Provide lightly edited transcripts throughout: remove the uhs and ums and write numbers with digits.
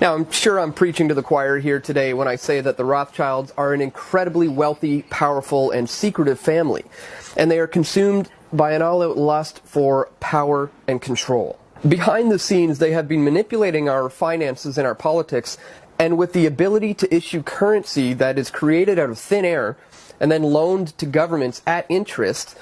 Now, I'm sure I'm preaching to the choir here today when I say that the Rothschilds are an incredibly wealthy, powerful, and secretive family, and they are consumed by an all-out lust for power and control. Behind the scenes, they have been manipulating our finances and our politics, and with the ability to issue currency that is created out of thin air and then loaned to governments at interest,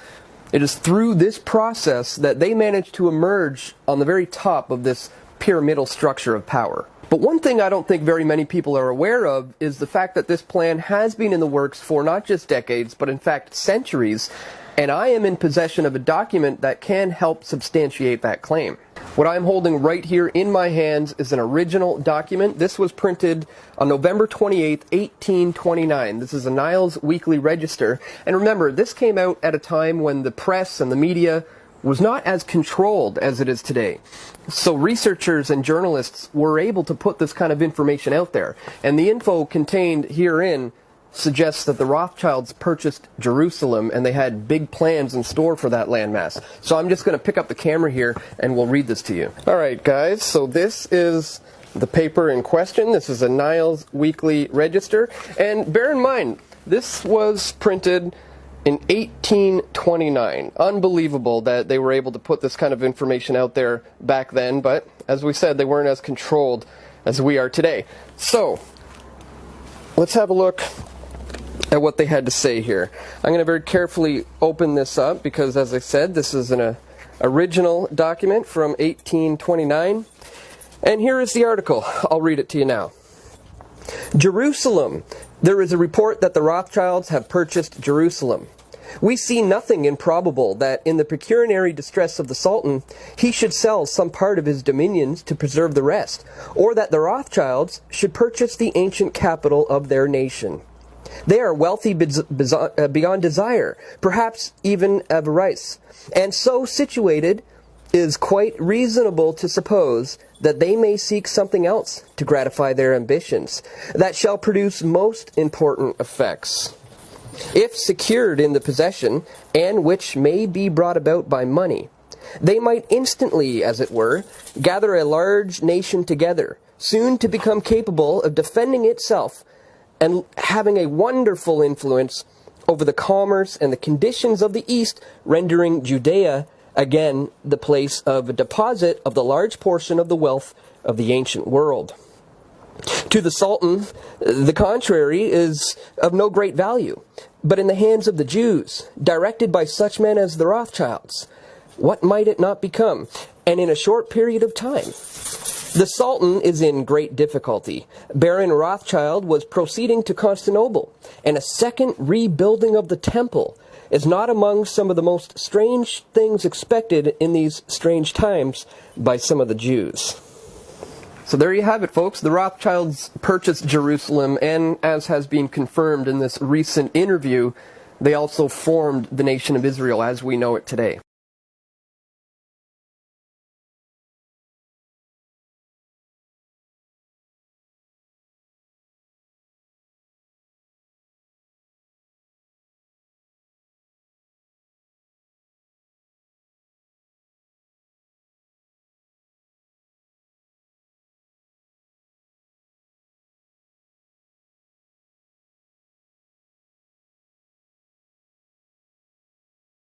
it is through this process that they manage to emerge on the very top of this pyramidal structure of power. But one thing I don't think very many people are aware of is the fact that this plan has been in the works for not just decades, but in fact centuries, and I am in possession of a document that can help substantiate that claim. What I'm holding right here in my hands is an original document. This was printed on November 28th, 1829. This is a Niles Weekly Register, and remember, this came out at a time when the press and the media was not as controlled as it is today. So researchers and journalists were able to put this kind of information out there. And the info contained herein suggests that the Rothschilds purchased Jerusalem and they had big plans in store for that landmass. So I'm just going to pick up the camera here and we'll read this to you. Alright guys, so this is the paper in question. This is a Niles Weekly Register. And bear in mind, this was printed in 1829. Unbelievable that they were able to put this kind of information out there back then, but as we said, they weren't as controlled as we are today. So, let's have a look at what they had to say here. I'm going to very carefully open this up because, as I said, this is an original document from 1829. And here is the article. I'll read it to you now. Jerusalem. There is a report that the Rothschilds have purchased Jerusalem. We see nothing improbable that in the pecuniary distress of the Sultan, he should sell some part of his dominions to preserve the rest, or that the Rothschilds should purchase the ancient capital of their nation. They are wealthy beyond desire, perhaps even avarice, and so situated is quite reasonable to suppose that they may seek something else to gratify their ambitions that shall produce most important effects. If secured in the possession, and which may be brought about by money, they might instantly, as it were, gather a large nation together, soon to become capable of defending itself and having a wonderful influence over the commerce and the conditions of the East, rendering Judea again the place of a deposit of the large portion of the wealth of the ancient world. To the Sultan, the contrary is of no great value, but in the hands of the Jews, directed by such men as the Rothschilds, what might it not become, and in a short period of time? The Sultan is in great difficulty. Baron Rothschild was proceeding to Constantinople, and a second rebuilding of the temple is not among some of the most strange things expected in these strange times by some of the Jews. So there you have it, folks. The Rothschilds purchased Jerusalem, and as has been confirmed in this recent interview, they also formed the nation of Israel as we know it today.